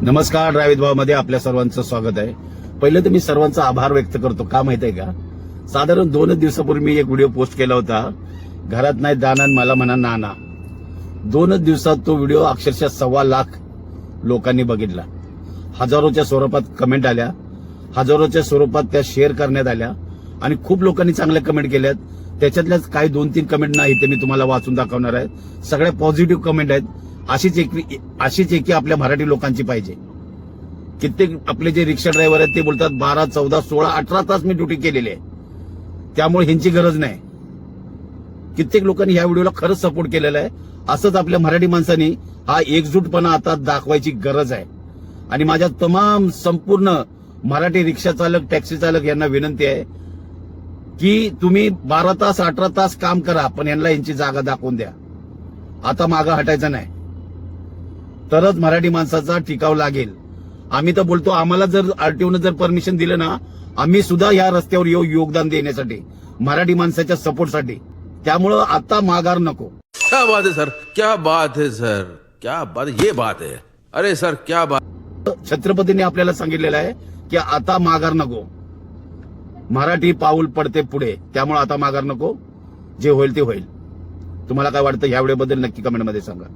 नमस्कार. ड्रायव्हित भाव मध्ये आपल्या सर्वांचं स्वागत आहे. पहिले तर मी सर्वांचा आभार व्यक्त करतो. का माहित आहे का, साधारण 2 दिवसापूर्वी मी एक व्हिडिओ पोस्ट केला होता. घरात नाही दाना मला म्हणा नाना. 2 दिवसात तो व्हिडिओ अक्षरशः 1.25 लाख लोकांनी बघितला. हजारोच्या स्वरूपात कमेंट आल्या, हजारोच्या स्वरूपात त्या शेअर करण्यात आल्या आणि खूप लोकांनी चांगल्या कमेंट केल्यात. त्याच्यातल्याच काही 2-3 कमेंट नाही ते मी तुम्हाला वाचून दाखवणार आहे. सगळ्या पॉझिटिव्ह कमेंट आहेत. अशीच एकी आपल्या मराठी लोकांची पाहिजे. कित्येक आपले जे रिक्षा ड्रायव्हर आहेत ते बोलतात 12, 14, 16, 18 तास मी ड्युटी केलेली आहे, त्यामुळे ह्यांची गरज नाही. कित्येक लोकांनी ह्या व्हिडिओला खरंच सपोर्ट केलेला आहे. असंच आपल्या मराठी माणसांनी हा एकजूटपणा आता दाखवायची गरज आहे. आणि माझ्या तमाम संपूर्ण मराठी रिक्षा चालक, टॅक्सी चालक यांना विनंती आहे की तुम्ही 12 तास 18 तास काम करा, पण यांना यांची जागा दाखवून द्या. आता मागं हटायचं नाही, तरच मराठी माणसाचा टिकाव लागेल. आम्ही तर बोलतो, आम्हाला जर आरटीओनं जर परमिशन दिलं ना, आम्ही सुद्धा या रस्त्यावर येऊ योगदान देण्यासाठी, मराठी माणसाच्या सपोर्टसाठी. त्यामुळं आता माघार नको. क्या बात है सर, क्या बात है सर, क्या बात, ये बात है. अरे सर क्या बात. छत्रपतींनी आपल्याला सांगितलेलं आहे की आता माघार नको. मराठी पाऊल पडते पुढे, त्यामुळे आता माघार नको. जे होईल ते होईल. तुम्हाला काय वाटतं ह्या व्हिडिओबद्दल नक्की कमेंटमध्ये सांगा.